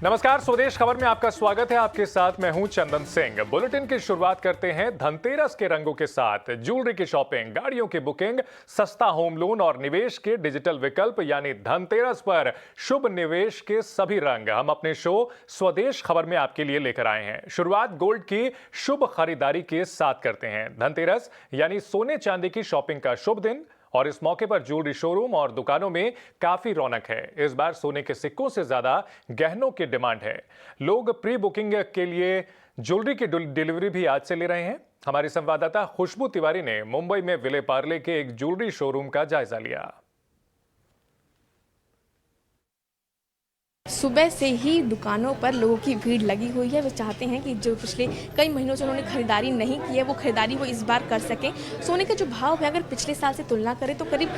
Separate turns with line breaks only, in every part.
नमस्कार, स्वदेश खबर में आपका स्वागत है। आपके साथ मैं हूं चंदन सिंह। बुलेटिन की शुरुआत करते हैं धनतेरस के रंगों के साथ। ज्वेलरी की शॉपिंग, गाड़ियों की बुकिंग, सस्ता होम लोन और निवेश के डिजिटल विकल्प यानी धनतेरस पर शुभ निवेश के सभी रंग हम अपने शो स्वदेश खबर में आपके लिए लेकर आए हैं। शुरुआत गोल्ड की शुभ खरीदारी के साथ करते हैं। धनतेरस यानी सोने चांदी की शॉपिंग का शुभ दिन और इस मौके पर ज्वेलरी शोरूम और दुकानों में काफी रौनक है। इस बार सोने के सिक्कों से ज्यादा गहनों की डिमांड है। लोग प्री बुकिंग के लिए ज्वेलरी की डिलीवरी भी आज से ले रहे हैं। हमारी संवाददाता खुशबू तिवारी ने मुंबई में विले पार्ले के एक ज्वेलरी शोरूम का जायजा लिया।
सुबह से ही दुकानों पर लोगों की भीड़ लगी हुई है। वे चाहते हैं कि जो पिछले कई महीनों से उन्होंने खरीदारी नहीं की है वो खरीदारी वो इस बार कर सकें। सोने का जो भाव है अगर पिछले साल से तुलना करें तो करीब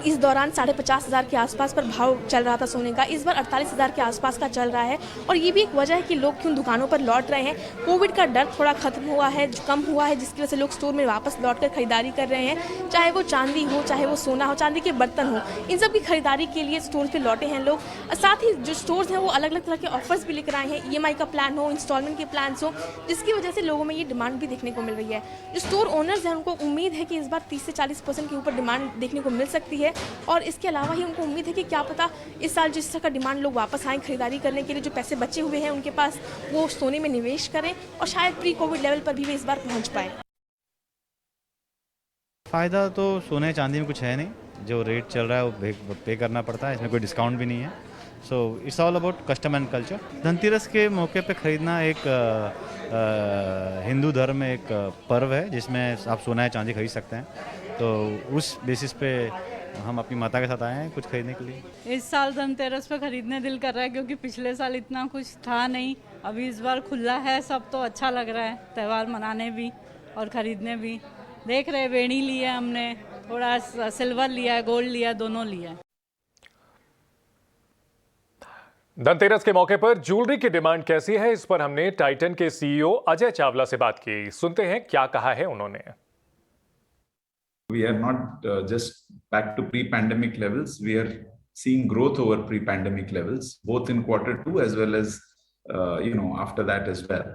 इस दौरान 50,500 के आसपास पर भाव चल रहा था सोने का। इस बार 48,000 के आसपास का चल रहा है और ये भी एक वजह है कि लोग क्यों दुकानों पर लौट रहे हैं। कोविड का डर थोड़ा खत्म हुआ है, कम हुआ है, जिसकी वजह से लोग स्टोर में वापस लौट कर खरीदारी कर रहे हैं। चाहे वो चांदी हो, चाहे वो सोना हो, चांदी के बर्तन हो, इन सब की खरीदारी के लिए स्टोर पर लौटे हैं लोग। साथ ही जो स्टोर्स हैं वो अलग अलग तरह के ऑफर्स भी लेकर आए हैं। ईएमआई का प्लान हो, इंस्टॉलमेंट के प्लान्स हो, जिसकी वजह से लोगों में ये डिमांड भी देखने को मिल रही है। जो स्टोर ओनर्स हैं उनको उम्मीद है कि इस बार 30 से 40% के ऊपर डिमांड देखने को मिल सकती है और इसके अलावा ही उनको उम्मीद है कि क्या पता इस साल जिस तरह का डिमांड लोग वापस आएँ खरीदारी करने के लिए, जो पैसे बचे हुए हैं उनके पास, वो सोने में निवेश करें और शायद प्री कोविड लेवल पर भी वे इस बार पहुँच पाए।
फ़ायदा तो सोने चांदी में कुछ है नहीं, जो रेट चल रहा है वो पे करना पड़ता है, इसमें कोई डिस्काउंट भी नहीं है। So it's all about custom and culture. Dhanteras के मौके पे ख़रीदना एक हिंदू धर्म में एक पर्व है जिसमें आप सोना या चांदी खरीद सकते हैं। तो उस बेसिस पे हम अपनी माता के साथ आए हैं कुछ खरीदने के लिए।
इस साल धनतेरस पे खरीदने दिल कर रहा है क्योंकि पिछले साल इतना कुछ था नहीं। अभी इस बार खुला है सब, तो अच्छा लग रहा है त्यौहार मनाने भी और ख़रीदने भी। देख रहे वेणी लिया है हमने, थोड़ा सिल्वर लिया है, गोल्ड लिया है, दोनों लिया है।
धनतेरस के मौके पर ज्वेलरी की डिमांड कैसी है, इस पर हमने टाइटन के सीईओ अजय चावला से बात की। सुनते हैं क्या कहा है उन्होंने।
We are not just back to pre-pandemic levels. We are seeing growth over pre-pandemic levels, both in Q2 as well as after that as well,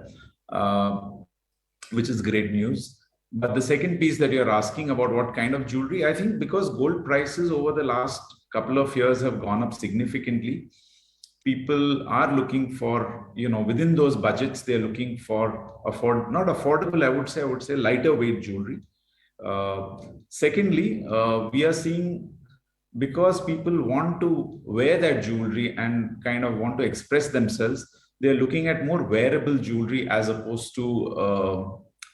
which is great news. But the second piece that you're asking about what kind of jewelry, I think because gold prices over the last couple of years have gone up significantly, people are looking for, within those budgets, they're looking for not affordable, I would say lighter weight jewelry. Secondly, we are seeing, because people want to wear that jewelry and kind of want to express themselves, they're looking at more wearable jewelry as opposed to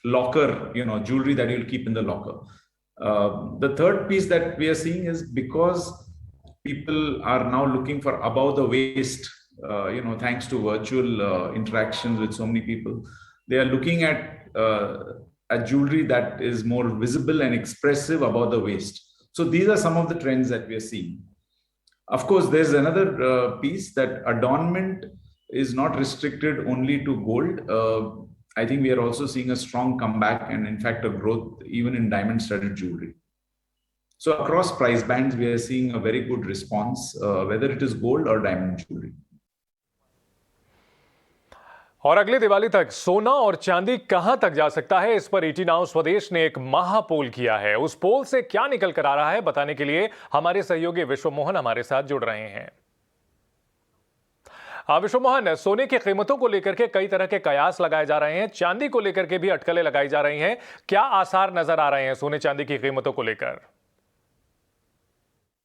locker, jewelry that you'll keep in the locker. The third piece that we are seeing is because people are now looking for above the waist, thanks to virtual interactions with so many people, they are looking at a jewelry that is more visible and expressive above the waist. So these are some of the trends that we are seeing. Of course, there's another piece that adornment is not restricted only to gold. I think we are also seeing a strong comeback and in fact a growth even in diamond studded jewelry. So across price bands, we are seeing a very good response, whether it is gold or diamond jewelry.
और अगली दिवाली तक सोना और चांदी कहां तक जा सकता है, इस पर ET Now स्वदेश ने एक महापोल किया है। उस पोल से क्या निकल कर आ रहा है, बताने के लिए हमारे सहयोगी विश्व मोहन हमारे साथ जुड़ रहे हैं। विश्व मोहन, सोने की कीमतों को लेकर के कई तरह के कयास लगाए जा रहे हैं, चांदी को लेकर के भी अटकलें लगाई जा रही हैं। क्या आसार नजर आ रहे हैं सोने चांदी की कीमतों को लेकर?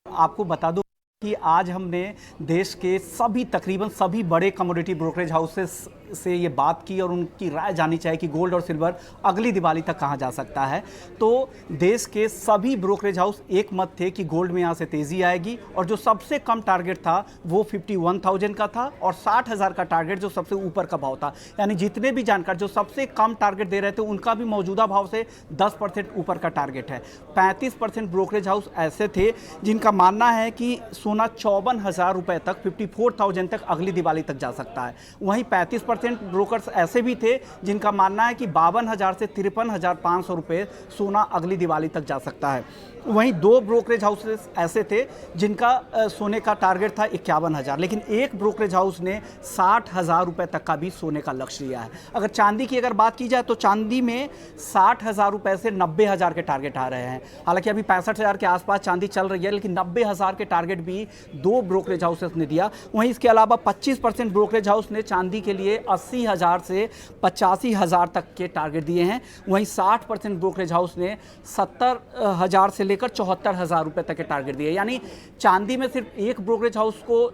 आपको बता दूं कि आज हमने देश के तकरीबन सभी बड़े कमोडिटी ब्रोकरेज हाउसेस से ये बात की और उनकी राय जानी चाहिए कि गोल्ड और सिल्वर अगली दिवाली तक कहाँ जा सकता है। तो देश के सभी ब्रोकरेज हाउस एक मत थे कि गोल्ड में यहाँ से तेज़ी आएगी और जो सबसे कम टारगेट था वो 51,000 का था और 60,000 का टारगेट जो सबसे ऊपर का भाव था। यानी जितने भी जानकार जो सबसे कम टारगेट दे रहे थे उनका भी मौजूदा भाव से 10% ऊपर का टारगेट है। 35% ब्रोकरेज हाउस ऐसे थे जिनका मानना है कि सोना 54,000 रुपये तक 54,000 तक अगली दिवाली तक जा सकता है। वहीं 35% 25% ब्रोकर्स ऐसे भी थे जिनका मानना है कि 52,000 से 53,500 रुपये सोना अगली दिवाली तक जा सकता है। वहीं 2 ब्रोकरेज हाउसेस ऐसे थे जिनका सोने का टारगेट था 51,000, लेकिन एक ब्रोकरेज हाउस ने 60,000 रुपये तक का भी सोने का लक्ष्य लिया है। अगर चांदी की अगर बात की जाए तो चांदी में 60,000 रुपये से 90,000 के टारगेट आ रहे हैं। हालांकि अभी 65,000 के आसपास चांदी चल रही है, लेकिन 90,000 के टारगेट भी 2 ब्रोकरेज हाउसेस ने दिया। वहीं इसके अलावा 25% ब्रोकरेज हाउस ने चांदी के लिए 80,000 से 85,000 तक के टारगेट दिए हैं। वहीं 60% ब्रोकरेज हाउस ने 70,000 से लेकर 74,000 रुपये तक के टारगेट दिए। यानी चांदी में सिर्फ एक ब्रोकरेज हाउस को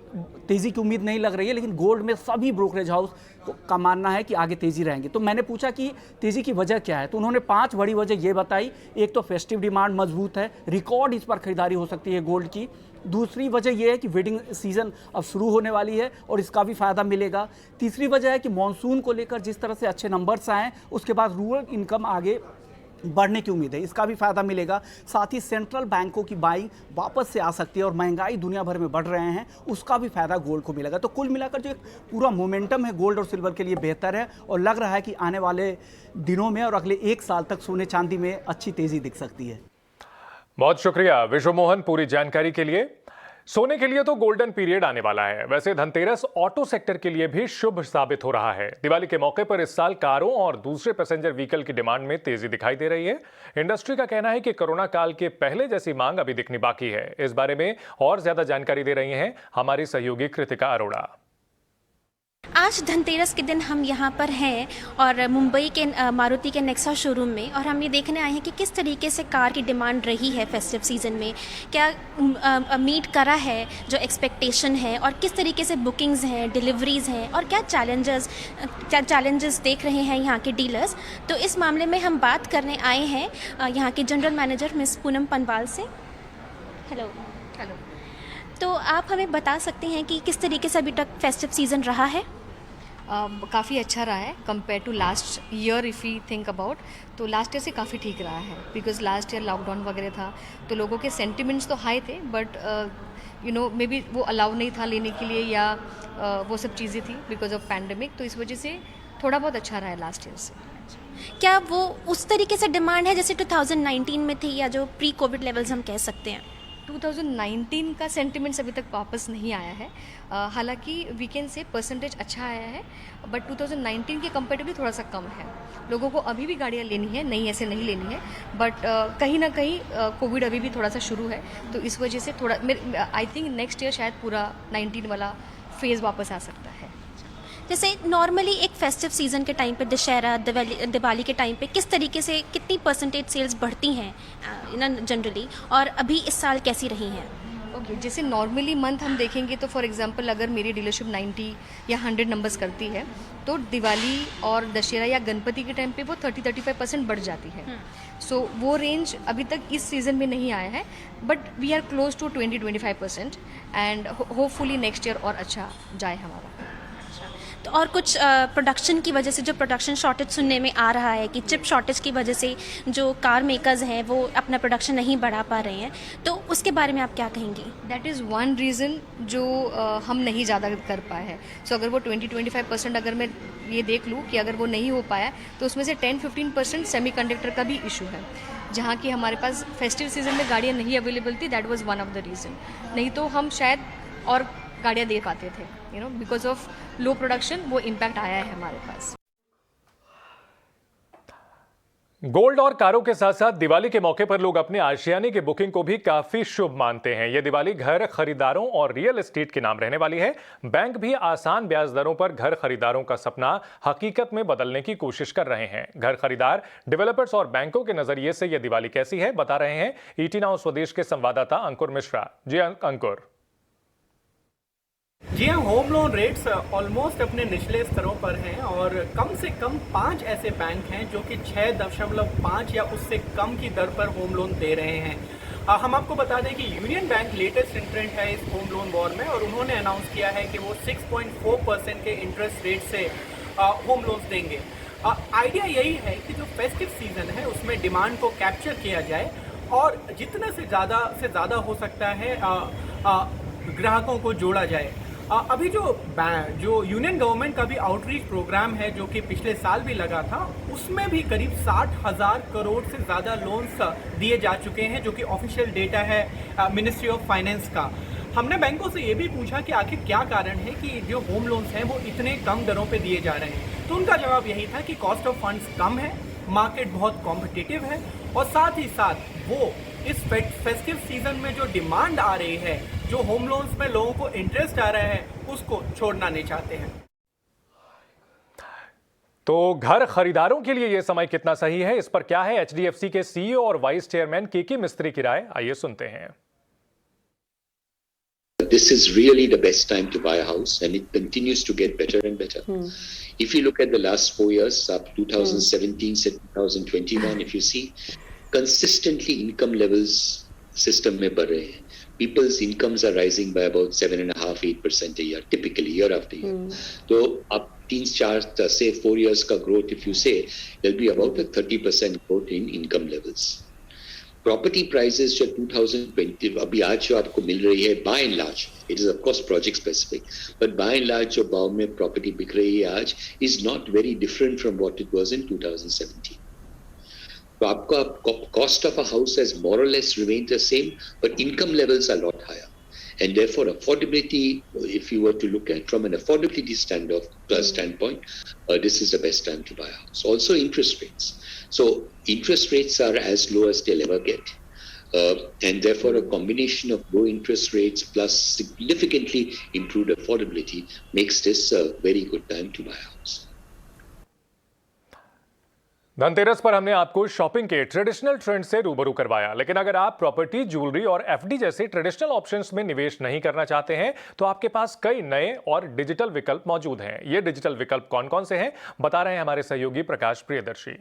तेजी की उम्मीद नहीं लग रही है, लेकिन गोल्ड में सभी ब्रोकरेज हाउस का मानना है कि आगे तेजी रहेंगे। तो मैंने पूछा कि तेजी की वजह क्या है, तो उन्होंने 5 बड़ी वजह ये बताई। एक तो फेस्टिव डिमांड मजबूत है, रिकॉर्ड इस पर खरीदारी हो सकती है गोल्ड की। दूसरी वजह यह है कि वेडिंग सीजन अब शुरू होने वाली है और इसका भी फायदा मिलेगा। तीसरी वजह है कि मॉनसून को लेकर जिस तरह से अच्छे नंबर्स आए, उसके बाद रूरल इनकम आगे बढ़ने की उम्मीद है, इसका भी फायदा मिलेगा। साथ ही सेंट्रल बैंकों की बाइंग वापस से आ सकती है और महंगाई दुनिया भर में बढ़ रहे हैं, उसका भी फायदा गोल्ड को मिलेगा। तो कुल मिलाकर जो एक पूरा मोमेंटम है गोल्ड और सिल्वर के लिए बेहतर है और लग रहा है कि आने वाले दिनों में और अगले 1 साल तक सोने चांदी में अच्छी तेजी दिख सकती है।
बहुत शुक्रिया विश्व मोहन पूरी जानकारी के लिए। सोने के लिए तो गोल्डन पीरियड आने वाला है, वैसे धनतेरस ऑटो सेक्टर के लिए भी शुभ साबित हो रहा है। दिवाली के मौके पर इस साल कारों और दूसरे पैसेंजर व्हीकल की डिमांड में तेजी दिखाई दे रही है। इंडस्ट्री का कहना है कि कोरोना काल के पहले जैसी मांग अभी दिखनी बाकी है। इस बारे में और ज्यादा जानकारी दे रही हैं हमारी सहयोगी कृतिका अरोड़ा।
आज धनतेरस के दिन हम यहाँ पर हैं और मुंबई के मारुति के नेक्सा शोरूम में, और हम ये देखने आए हैं कि किस तरीके से कार की डिमांड रही है फेस्टिव सीज़न में, क्या मीट करा है जो एक्सपेक्टेशन है, और किस तरीके से बुकिंग्स हैं, डिलीवरीज़ हैं, और क्या चैलेंजेस देख रहे हैं यहाँ के डीलर्स। तो इस मामले में हम बात करने आए हैं यहाँ के जनरल मैनेजर मिस पूनम पनवाल से। हेलो। तो आप हमें बता सकते हैं कि किस तरीके से अभी तक फेस्टिव सीज़न रहा है?
काफ़ी अच्छा रहा है compare to last year. If you think about, तो लास्ट ईयर से काफ़ी ठीक रहा है, बिकॉज लास्ट ईयर लॉकडाउन वगैरह था तो लोगों के सेंटिमेंट्स तो हाई थे, बट मे बी वो अलाउ नहीं था लेने के लिए, या वो सब चीज़ें थी बिकॉज ऑफ पैंडमिक। तो इस वजह से थोड़ा बहुत अच्छा रहा है लास्ट ईयर से।
क्या वो उस तरीके से डिमांड है जैसे 2019 में थी, या जो प्री कोविड लेवल्स हम कह सकते हैं?
2019 का सेंटिमेंट्स अभी तक वापस नहीं आया है। हालांकि वीकेंड से परसेंटेज अच्छा आया है, बट 2019 के कंपेरेटिवली थोड़ा सा कम है। लोगों को अभी भी गाड़ियाँ लेनी है, नहीं ऐसे नहीं लेनी है, बट कहीं ना कहीं कोविड अभी भी थोड़ा सा शुरू है, तो इस वजह से थोड़ा आई थिंक नेक्स्ट ईयर शायद पूरा 19 वाला फेज़ वापस आ सकता है।
जैसे नॉर्मली एक फेस्टिव सीज़न के टाइम पे, दशहरा दिवाली के टाइम पे किस तरीके से कितनी परसेंटेज सेल्स बढ़ती हैं जनरली, और अभी इस साल कैसी रही हैं?
ओके, जैसे नॉर्मली मंथ हम देखेंगे तो फॉर एग्जांपल अगर मेरी डीलरशिप 90 या 100 नंबर्स करती है, तो दिवाली और दशहरा या गणपति के टाइम पे वो 30-35% बढ़ जाती है। सो वो रेंज अभी तक इस सीज़न में नहीं आया है, but we are close to 20-25%, and hopefully next year और अच्छा जाए हमारा।
तो और कुछ प्रोडक्शन की वजह से जो प्रोडक्शन शॉर्टेज सुनने में आ रहा है कि चिप शॉर्टेज की वजह से जो कार मेकर्स हैं वो अपना प्रोडक्शन नहीं बढ़ा पा रहे हैं, तो उसके बारे में आप क्या कहेंगी?
दैट इज़ वन रीज़न जो हम नहीं ज़्यादा कर पाए हैं। सो अगर वो 20-25% अगर मैं ये देख लूँ कि अगर वो नहीं हो पाया, तो उसमें से 10-15% सेमीकंडक्टर का भी इशू है, जहाँ की हमारे पास फेस्टिव सीजन में गाड़ियाँ नहीं अवेलेबल थी। That was one of the reason. नहीं तो हम शायद और गाड़ियाँ दे पाते थे, बिकॉज ऑफ लो प्रोडक्शन वो इम्पैक्ट आया है हमारे पास।
गोल्ड और कारों के साथ साथ दिवाली के मौके पर लोग अपने आशियाने की बुकिंग को भी काफी शुभ मानते हैं। यह दिवाली घर खरीदारों और रियल एस्टेट के नाम रहने वाली है। बैंक भी आसान ब्याज दरों पर घर खरीदारों का सपना हकीकत में बदलने की कोशिश कर रहे हैं। घर खरीदार, डेवलपर्स और बैंकों के नजरिए से यह दिवाली कैसी है, बता रहे हैं ईटी नाउ स्वदेश के संवाददाता अंकुर मिश्रा। जी अंकुर।
जी हाँ, होम लोन रेट्स ऑलमोस्ट अपने निचले स्तरों पर हैं और कम से कम 5 ऐसे बैंक हैं जो कि 6.5 या उससे कम की दर पर होम लोन दे रहे हैं। हम आपको बता दें कि यूनियन बैंक लेटेस्ट एंट्रेंट है इस होम लोन वॉर में, और उन्होंने अनाउंस किया है कि वो 6.4% के इंटरेस्ट रेट से होम लोन्स देंगे। आइडिया यही है कि जो फेस्टिव सीजन है उसमें डिमांड को कैप्चर किया जाए और जितना से ज़्यादा हो सकता है ग्राहकों को जोड़ा जाए। अभी जो यूनियन गवर्नमेंट का भी आउटरीच प्रोग्राम है जो कि पिछले साल भी लगा था, उसमें भी करीब 60,000 करोड़ से ज़्यादा लोन्स दिए जा चुके हैं, जो कि ऑफिशियल डेटा है मिनिस्ट्री ऑफ फाइनेंस का। हमने बैंकों से ये भी पूछा कि आखिर क्या कारण है कि जो होम लोन्स हैं वो इतने कम दरों पे दिए जा रहे हैं, तो उनका जवाब यही था कि कॉस्ट ऑफ फंड्स कम है, मार्केट बहुत कॉम्पिटिटिव है और साथ ही साथ वो इस फेस्टिव सीजन में जो डिमांड आ रही है, जो होम लोन्स में लोगों को इंटरेस्ट आ रहा है, उसको छोड़ना नहीं चाहते हैं।
तो घर खरीदारों के लिए यह समय कितना सही है, इस पर क्या है एचडीएफसी के सीईओ और वाइस चेयरमैन केके मिस्त्री की राय, आइए सुनते हैं।
This is really the best time to buy a house, and it continues to get better and better. If you look at the last 4 years, up 2017 to 2021, if you see, consistently income levels system में बढ़ रहे हैं. People's incomes are rising by about 7.5-8% a year, typically year after year. So up 3-4 say 4 years का growth, if you say, there'll be about a 30% growth in income levels. Property prices जो 2020 अभी आज जो आपको मिल रही है, by and large, it is of course project specific, but by and large जो भाव में प्रॉपर्टी बिक रही है आज is not very different from what it was in 2017. तो आपका cost of a house has more और less remained the same, but income levels are lot higher. And therefore, affordability, if you were to look at from an affordability standpoint, this is the best time to buy a house. Also, interest rates. So, interest rates are as low as they'll ever get. And therefore, a combination of low interest rates plus significantly improved affordability makes this a very good time to buy a house.
Dhanteras पर हमने आपको shopping के traditional trend से रूबरू करवाया, लेकिन अगर आप प्रॉपर्टी, ज्वेलरी और एफडी जैसे ट्रेडिशनल ऑप्शंस में निवेश नहीं करना चाहते हैं तो आपके पास कई नए और डिजिटल विकल्प मौजूद हैं। ये डिजिटल विकल्प कौन कौन से हैं, बता रहे हैं हमारे सहयोगी प्रकाश प्रियदर्शी।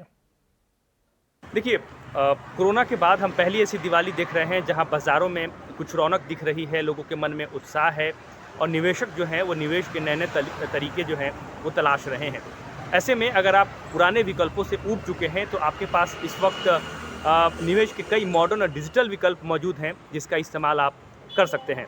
देखिए, कोरोना के बाद हम पहली ऐसी दिवाली देख रहे हैं जहां बाज़ारों में कुछ रौनक दिख रही है, लोगों के मन में उत्साह है और निवेशक जो हैं वो निवेश के नए नए तरीके जो हैं वो तलाश रहे हैं। ऐसे में अगर आप पुराने विकल्पों से ऊब चुके हैं तो आपके पास इस वक्त निवेश के कई मॉडर्न और डिजिटल विकल्प मौजूद हैं जिसका इस्तेमाल आप कर सकते हैं।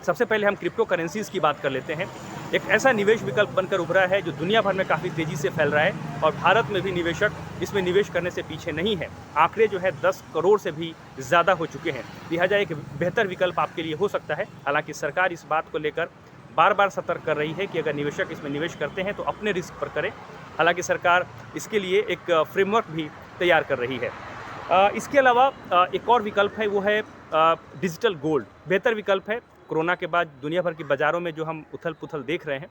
सबसे पहले हम क्रिप्टो करेंसीज़ की बात कर लेते हैं। एक ऐसा निवेश विकल्प बनकर उभरा है जो दुनिया भर में काफ़ी तेज़ी से फैल रहा है और भारत में भी निवेशक इसमें निवेश करने से पीछे नहीं है। आंकड़े जो है 10 करोड़ से भी ज़्यादा हो चुके हैं, लिहाजा एक बेहतर विकल्प आपके लिए हो सकता है। हालांकि सरकार इस बात को लेकर बार बार सतर्क कर रही है कि अगर निवेशक इसमें निवेश करते हैं तो अपने रिस्क पर करें। हालांकि सरकार इसके लिए एक फ्रेमवर्क भी तैयार कर रही है। इसके अलावा एक और विकल्प है, वो है डिजिटल गोल्ड। बेहतर विकल्प है। कोरोना के बाद दुनिया भर की बाज़ारों में जो हम उथल पुथल देख रहे हैं,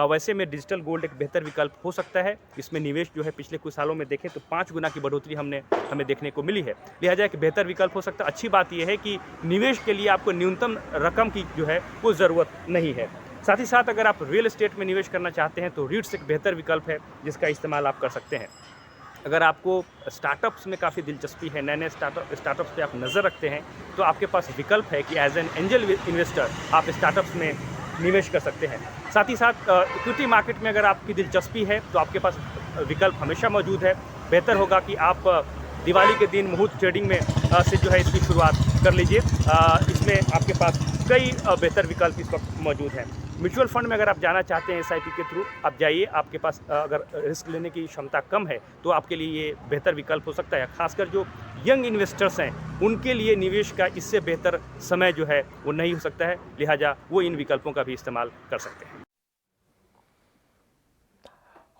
वैसे में डिजिटल गोल्ड एक बेहतर विकल्प हो सकता है। इसमें निवेश जो है पिछले कुछ सालों में देखें तो 5 गुना की बढ़ोतरी हमें देखने को मिली है, लिहाजा एक बेहतर विकल्प हो सकता है। अच्छी बात यह है कि निवेश के लिए आपको न्यूनतम रकम की जो है वो ज़रूरत नहीं है। साथ ही साथ अगर आप रियल एस्टेट में निवेश करना चाहते हैं तो रीट्स एक बेहतर विकल्प है जिसका इस्तेमाल आप कर सकते हैं। अगर आपको स्टार्टअप्स में काफ़ी दिलचस्पी है, नए नए स्टार्टअप्स पे आप नज़र रखते हैं, तो आपके पास विकल्प है कि एज एन एंजल इन्वेस्टर आप स्टार्टअप्स में निवेश कर सकते हैं। साथ ही साथ इक्विटी मार्केट में अगर आपकी दिलचस्पी है तो आपके पास विकल्प हमेशा मौजूद है। बेहतर होगा कि आप दिवाली के दिन मुहूर्त ट्रेडिंग में से जो है इसकी शुरुआत कर लीजिए। इसमें आपके पास कई बेहतर विकल्प इस वक्त मौजूद हैं। म्यूचुअल फंड में अगर आप जाना चाहते हैं SIP के थ्रू, आप जाइए। आपके पास अगर रिस्क लेने की क्षमता कम है तो आपके लिए ये बेहतर विकल्प हो सकता है। खासकर जो यंग इन्वेस्टर्स हैं उनके लिए निवेश का इससे बेहतर समय जो है वो नहीं हो सकता है, लिहाजा वो इन विकल्पों का भी इस्तेमाल कर सकते हैं।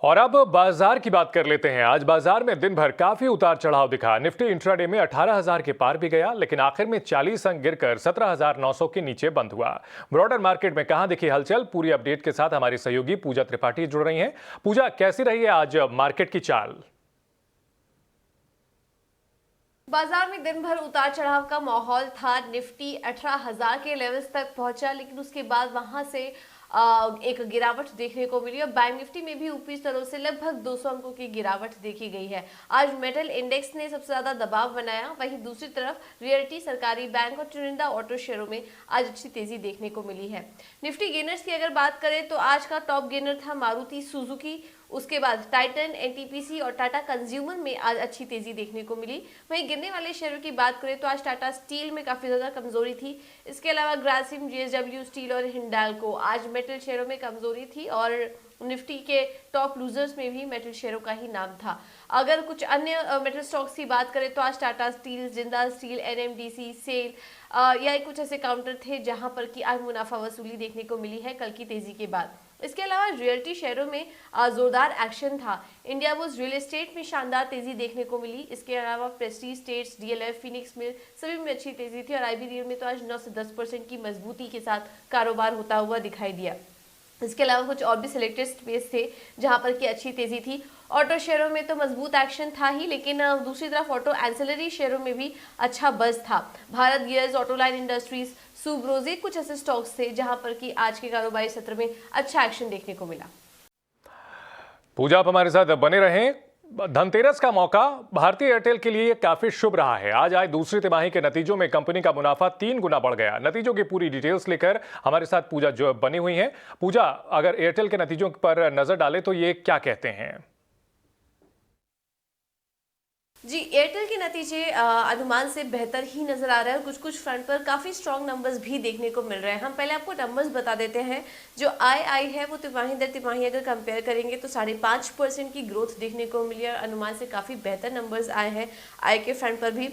और अब बाजार की बात कर लेते हैं। आज बाजार में दिन भर काफी उतार चढ़ाव दिखा। निफ्टी इंट्राडे में 18,000 के पार भी गया, लेकिन आखिर में 40 अंक गिरकर 17,900 के नीचे बंद हुआ। ब्रॉडर मार्केट में कहां दिखी हलचल, पूरी अपडेट के साथ हमारी सहयोगी पूजा त्रिपाठी जुड़ रही हैं। पूजा, कैसी रही है आज मार्केट की चाल?
बाजार में दिन भर उतार चढ़ाव का माहौल था। निफ्टी 18,000 के लेवल्स तक पहुंचा, लेकिन उसके बाद वहां से एक गिरावट देखने को मिली और बैंक निफ्टी में भी ऊपरी स्तरों से लगभग 200 अंकों की गिरावट देखी गई है। आज मेटल इंडेक्स ने सबसे ज्यादा दबाव बनाया, वहीं दूसरी तरफ रियल्टी, सरकारी बैंक और चुनिंदा ऑटो शेयरों में आज अच्छी तेजी देखने को मिली है। निफ्टी गेनर्स की अगर बात करें तो आज का टॉप गेनर था मारुति सुजुकी। उसके बाद टाइटन, एनटीपीसी और टाटा कंज्यूमर में आज अच्छी तेजी देखने को मिली। वहीं गिरने वाले शेयरों की बात करें तो आज टाटा स्टील में काफी ज्यादा कमजोरी थी। इसके अलावा ग्रासिम, जेएसडब्ल्यू स्टील और हिंडाल्को, आज मेटल शेयरों में कमजोरी थी और निफ्टी के टॉप लूजर्स में भी मेटल शेयरों का ही नाम था। अगर कुछ अन्य मेटल स्टॉक्स की बात करें तो आज Tata steel, Jindal steel, NMDC, SAIL या कुछ ऐसे काउंटर थे जहां पर कि आज मुनाफा वसूली देखने को मिली है कल की तेजी के बाद। इसके अलावा रियल्टी शेयरों में जोरदार एक्शन था। इंडिया बुल्स रियल एस्टेट में शानदार तेजी देखने को मिली। इसके अलावा प्रेस्टीज स्टेट्स, डीएलएफ, फिनिक्स मिल सभी में अच्छी तेजी थी और आईबीरियल में तो आज 9 से 10% की मजबूती के साथ कारोबार होता हुआ दिखाई दिया। इसके अलावा कुछ और भी सिलेक्टेड स्पेस थे जहां पर की अच्छी तेजी थी। ऑटो शेयरों में तो मजबूत एक्शन था ही, लेकिन दूसरी तरफ ऑटो एंसिलरी शेयरों में भी अच्छा बज़ था। भारत गियर्स, ऑटोलाइन इंडस्ट्रीज, सुब्रोजी कुछ ऐसे स्टॉक्स थे जहां पर कि आज के कारोबारी सत्र में अच्छा एक्शन देखने को मिला।
पूजा, आप हमारे साथ बने रहें। धनतेरस का मौका भारतीय एयरटेल के लिए काफी शुभ रहा है। आज आए दूसरी तिमाही के नतीजों में कंपनी का मुनाफा 3 गुना बढ़ गया। नतीजों की पूरी डिटेल्स लेकर हमारे साथ पूजा जो बनी हुई हैं। पूजा, अगर एयरटेल के नतीजों पर नजर डालें तो ये क्या कहते हैं?
जी, एयरटेल के नतीजे अनुमान से बेहतर ही नजर आ रहा है और कुछ कुछ फ्रंट पर काफी स्ट्रॉन्ग नंबर्स भी देखने को मिल रहे हैं। हम पहले आपको नंबर्स बता देते हैं। जो आई है वो तिमाही दर तिमाही अगर कंपेयर करेंगे तो 5.5% की ग्रोथ देखने को मिली है। अनुमान से काफी बेहतर नंबर्स आए हैं आई के फ्रंट पर भी।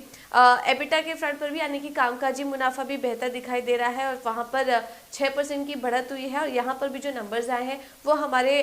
एबिटा के फ्रंट पर भी, यानी कि कामकाजी मुनाफा भी बेहतर दिखाई दे रहा है और वहां पर 6% की बढ़त हुई है और यहाँ पर भी जो नंबर्स आए हैं वो हमारे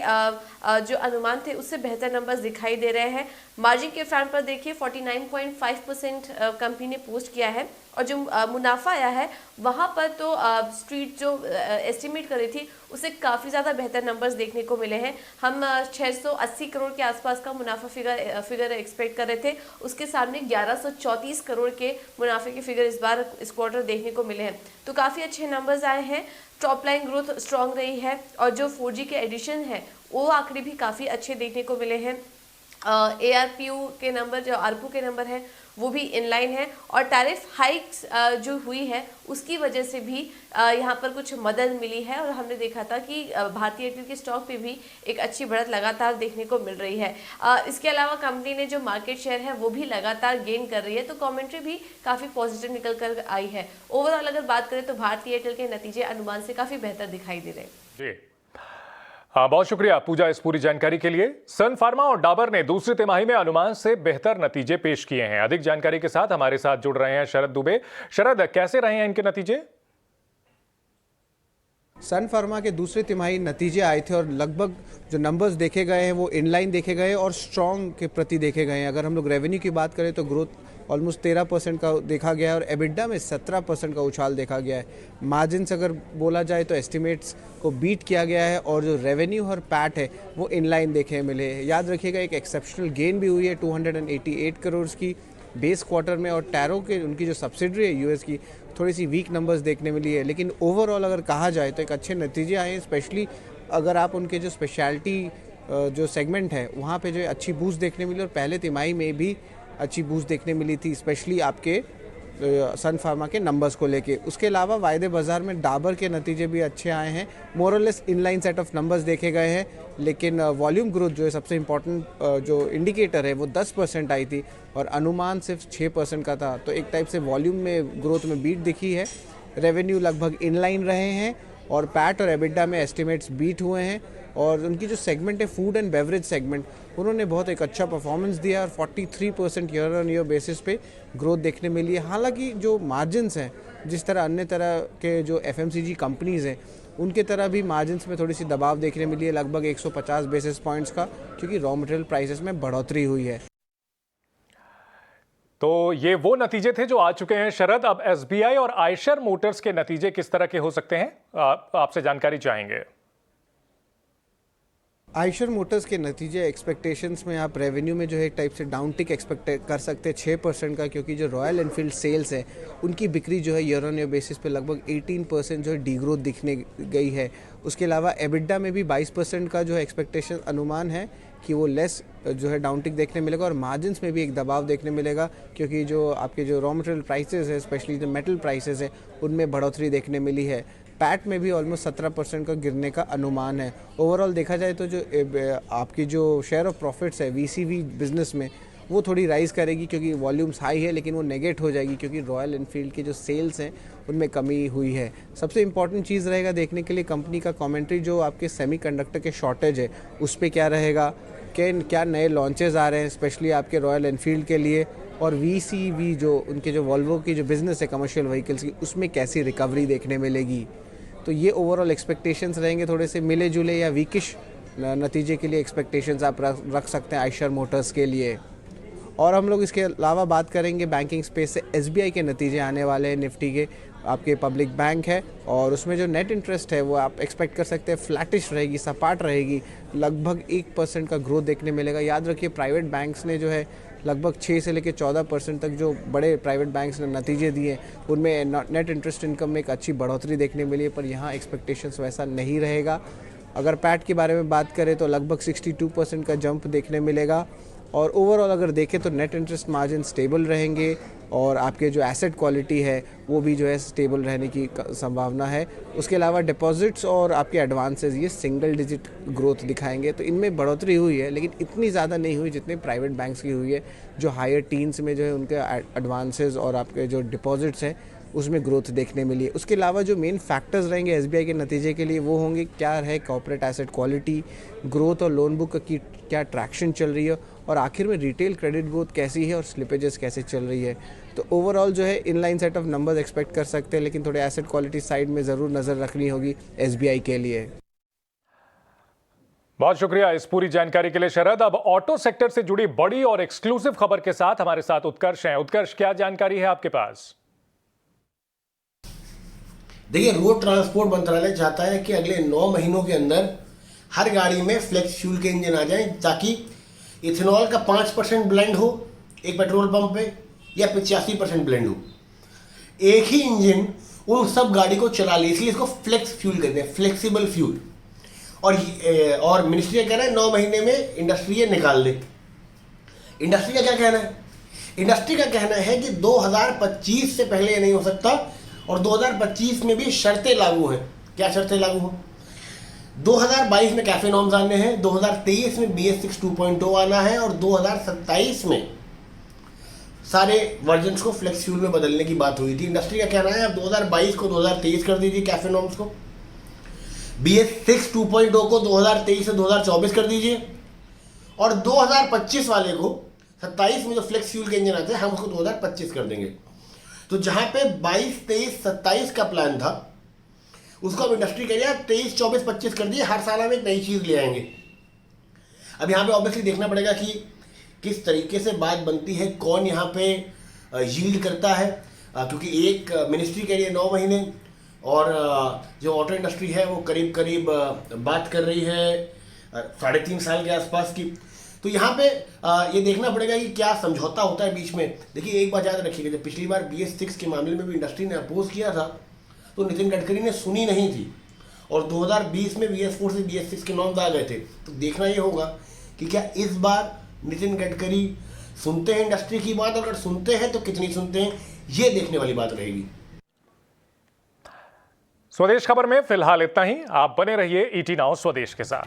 जो अनुमान थे उससे बेहतर नंबर्स दिखाई दे रहे हैं। मार्जिन के फ्रंट पर देखिए 49.5% कंपनी ने पोस्ट किया है और जो मुनाफा आया है वहाँ पर तो स्ट्रीट जो एस्टिमेट कर रही थी उससे काफ़ी ज़्यादा बेहतर नंबर्स देखने को मिले हैं। हम 680 करोड़ के आसपास का मुनाफा फिगर एक्सपेक्ट कर रहे थे, उसके सामने 1134 करोड़ के मुनाफे के फिगर इस क्वार्टर देखने को मिले हैं। तो काफ़ी अच्छे नंबर्स आए हैं। टॉप लाइन ग्रोथ स्ट्रॉन्ग रही है और जो 4G के एडिशन है वो आंकड़े भी काफ़ी अच्छे देखने को मिले हैं। ARPU के नंबर, जो ARPU के नंबर है वो भी इनलाइन है और टैरिफ हाइक्स जो हुई है उसकी वजह से भी यहाँ पर कुछ मदद मिली है और हमने देखा था कि भारतीय एयरटेल के स्टॉक पे भी एक अच्छी बढ़त लगातार देखने को मिल रही है। इसके अलावा कंपनी ने जो मार्केट शेयर है वो भी लगातार गेन कर रही है, तो कमेंट्री भी काफ़ी पॉजिटिव निकल कर आई है। ओवरऑल अगर बात करें तो भारतीय एयरटेल के नतीजे अनुमान से काफ़ी बेहतर दिखाई दे रहे हैं।
बहुत शुक्रिया पूजा इस पूरी जानकारी के लिए। सन फार्मा और डाबर ने दूसरी तिमाही में अनुमान से बेहतर नतीजे पेश किए हैं। अधिक जानकारी के साथ हमारे साथ जुड़ रहे हैं शरद दुबे। शरद, कैसे रहे हैं इनके नतीजे?
सन फार्मा के दूसरे तिमाही नतीजे आए थे और लगभग जो नंबर्स देखे गए हैं वो इनलाइन देखे गए और स्ट्रॉन्ग के प्रति देखे गए हैं। अगर हम लोग रेवेन्यू की बात करें तो ग्रोथ ऑलमोस्ट 13% का देखा गया है और एबिडा में 17% का उछाल देखा गया है। मार्जिन्स अगर बोला जाए तो एस्टिमेट्स को बीट किया गया है और जो रेवेन्यू और पैट है वो इनलाइन देखे मिले हैं। याद रखिएगा एक एक्सेप्शनल गेन भी हुई है 288 करोड़ की बेस क्वार्टर में और टैरो के उनकी जो सब्सिडरी है यूएस की थोड़ी सी वीक नंबर्स देखने मिली है। लेकिन ओवरऑल अगर कहा जाए तो एक अच्छे नतीजे आए हैं, स्पेशली अगर आप उनके जो स्पेशलिटी जो सेगमेंट है वहाँ पे जो अच्छी बूस्ट देखने मिली और पहले तिमाही में भी अच्छी बूस्ट देखने मिली थी, स्पेशली आपके सन फार्मा के नंबर्स को लेके। उसके अलावा वायदे बाजार में डाबर के नतीजे भी अच्छे आए हैं। मोरलेस इनलाइन सेट ऑफ नंबर्स देखे गए हैं, लेकिन वॉल्यूम ग्रोथ जो है सबसे इम्पॉर्टेंट जो इंडिकेटर है वो 10% आई थी और अनुमान सिर्फ 6% का था। तो एक टाइप से वॉल्यूम में ग्रोथ में बीट दिखी है। रेवेन्यू लगभग इनलाइन रहे हैं और पैट और एबिडा में एस्टिमेट्स बीट हुए हैं और उनकी जो सेगमेंट है फूड एंड बेवरेज सेगमेंट, उन्होंने बहुत एक अच्छा परफॉर्मेंस दिया और 43% ईयर ऑन ईयर बेसिस पे ग्रोथ देखने मिली है। हालांकि जो मार्जिन्स हैं, जिस तरह अन्य तरह के जो FMCG कंपनीज़ हैं उनके तरह भी मार्जिन्स में थोड़ी सी दबाव देखने मिली है, लगभग 150 बेसिस पॉइंट्स का, क्योंकि रॉ मटेरियल प्राइसेस में बढ़ोतरी हुई है।
तो ये वो नतीजे थे जो आ चुके हैं शरद। अब SBI और आयशर मोटर्स के नतीजे किस तरह के हो सकते हैं, आपसे जानकारी चाहेंगे।
आयशर मोटर्स के नतीजे एक्सपेक्टेशंस में आप रेवेन्यू में जो है एक टाइप से डाउन टिक एक्सपेक्ट कर सकते हैं 6% का, क्योंकि जो रॉयल एनफील्ड सेल्स है उनकी बिक्री जो है ईयर ऑन ईयर बेसिस पे लगभग 18% जो है डीग्रोथ दिखने गई है। उसके अलावा एबिडा में भी 22% का जो है एक्सपेक्टेशन अनुमान है कि वो लेस जो है डाउन टिक देखने मिलेगा और मार्जिन्स में भी एक दबाव देखने मिलेगा, क्योंकि जो आपके जो रॉ मटेरियल प्राइसेस है, स्पेशली जो मेटल प्राइसेस है, उनमें बढ़ोतरी देखने मिली है। पैट में भी ऑलमोस्ट 17% का गिरने का अनुमान है। ओवरऑल देखा जाए तो जो आपकी जो शेयर ऑफ प्रॉफिट्स है VCV बिजनेस में, वो थोड़ी राइज़ करेगी क्योंकि वॉल्यूम्स हाई है, लेकिन वो नेगेट हो जाएगी क्योंकि रॉयल एनफील्ड की जो सेल्स हैं उनमें कमी हुई है। सबसे इंपॉर्टेंट चीज़ रहेगा देखने के लिए कंपनी का कमेंट्री, जो आपके सेमीकंडक्टर के शॉर्टेज है उस पर क्या रहेगा, क्या नए लॉन्चेस आ रहे हैं स्पेशली आपके रॉयल एनफील्ड के लिए, और VCV जो उनके जो वॉल्वो की जो बिज़नेस है कमर्शियल व्हीकल्स की, उसमें कैसी रिकवरी देखने मिलेगी। तो ये ओवरऑल एक्सपेक्टेशंस रहेंगे, थोड़े से मिले जुले या वीकिश नतीजे के लिए एक्सपेक्टेशंस आप रख सकते हैं आइशर मोटर्स के लिए। और हम लोग इसके अलावा बात करेंगे बैंकिंग स्पेस से SBI के नतीजे आने वाले हैं निफ्टी के। आपके पब्लिक बैंक है और उसमें जो नेट इंटरेस्ट है वो आप एक्सपेक्ट कर सकते हैं फ्लैटिश रहेगी, सपाट रहेगी, लगभग 1% का ग्रोथ देखने मिलेगा। याद रखिए प्राइवेट बैंक्स ने जो है लगभग 6 से लेकर 14% तक जो बड़े प्राइवेट बैंक्स ने नतीजे दिए उनमें नेट इंटरेस्ट इनकम में एक अच्छी बढ़ोतरी देखने मिली है, पर यहाँ एक्सपेक्टेशंस वैसा नहीं रहेगा। अगर पैट के बारे में बात करें तो लगभग 62% का जंप देखने मिलेगा। और ओवरऑल अगर देखें तो नेट इंटरेस्ट मार्जिन स्टेबल रहेंगे और आपके जो एसेट क्वालिटी है वो भी जो है स्टेबल रहने की संभावना है। उसके अलावा डिपॉजिट्स और आपके एडवांसेस ये सिंगल डिजिट ग्रोथ दिखाएंगे, तो इनमें बढ़ोतरी हुई है लेकिन इतनी ज़्यादा नहीं हुई जितने प्राइवेट बैंक्स की हुई है, जो हायर टीन्स में जो है उनके एडवांसेस और आपके जो डिपॉजिट्स हैं उसमें ग्रोथ देखने मिली है। उसके अलावा जो मेन फैक्टर्स रहेंगे SBI के नतीजे के लिए वो होंगे क्या है कॉर्पोरेट एसेट क्वालिटी, ग्रोथ और लोन बुक की क्या ट्रैक्शन चल रही है, और आखिर में रिटेल क्रेडिट ग्रोथ कैसी है और स्लिपेजेस कैसे चल रही है। तो ओवरऑल जो है inline set of numbers expect कर सकते हैं, लेकिन थोड़े एसेट क्वालिटी साइड में ज़रूर नज़र रखनी होगी SBI के लिए।
बहुत शुक्रिया इस पूरी जानकारी के लिए शरद। अब ऑटो सेक्टर से जुड़ी बड़ी और एक्सक्लूसिव खबर के साथ हमारे साथ उत्कर्ष हैं। उत्कर्ष, क्या जानकारी है आपके पास?
देखिए, रोड ट्रांसपोर्ट मंत्रालय चाहता है कि अगले 9 महीनों के अंदर हर गाड़ी में फ्लेक्स फ्यूल के इंजन आ जाएं, ताकि इथेनॉल का 5% ब्लेंड हो एक पेट्रोल पंप पे या 85% ब्लेंड हो, एक ही इंजन उन सब गाड़ी को चला ले। इसलिए इसको फ्लेक्स फ्यूल कहते हैं, फ्लेक्सिबल फ्यूल। और मिनिस्ट्री का कहना है 9 महीने में इंडस्ट्री ये निकाल दे। इंडस्ट्री का क्या कहना है? इंडस्ट्री का कहना है कि 2025 से पहले ये नहीं हो सकता, और 2025 में भी शर्तें लागू हैं। क्या शर्तें लागू हैं? 2022 में कैफे नॉर्म्स आने हैं, 2023 में BS6 2.0 आना है, और 2027 में सारे वर्जन्स को फ्लेक्स फ्यूल में बदलने की बात हुई थी। इंडस्ट्री का कहना है अब 2022 को 2023 कर दीजिए कैफे नॉर्म्स को, BS6 2.0 को 2023 से 2024 कर दीजिए, और 2025 वाले को 27 में जो फ्लेक्स फ्यूल के इंजन आते हैं हम उसको 2025 कर देंगे। तो जहां पे 22, 23, 27 का प्लान था उसको अब इंडस्ट्री कह रही है 23, 24, 25 कर दिए, हर साल हम एक नई चीज़ ले आएंगे। अब यहाँ पे ऑब्वियसली देखना पड़ेगा कि किस तरीके से बात बनती है, कौन यहाँ पे यील्ड करता है, क्योंकि एक मिनिस्ट्री कह रही है 9 महीने और जो ऑटो इंडस्ट्री है वो करीब करीब बात कर रही है 3.5 साल के आसपास की। तो यहाँ पे ये देखना पड़ेगा कि क्या समझौता होता है बीच में। देखिए, एक बात याद रखिएगा, जब पिछली बार BS6 के मामले में भी इंडस्ट्री ने अपोज किया था तो नितिन गडकरी ने सुनी नहीं थी, और 2020 में BS4 से BS6 के नॉर्म्स आ गए थे। तो देखना ये होगा कि क्या इस बार नितिन गडकरी सुनते हैं इंडस्ट्री की बात, और अगर सुनते हैं तो कितनी सुनते हैं, ये देखने वाली बात रहेगी।
स्वदेश खबर में फिलहाल इतना ही। आप बने रहिए ET Now स्वदेश के साथ।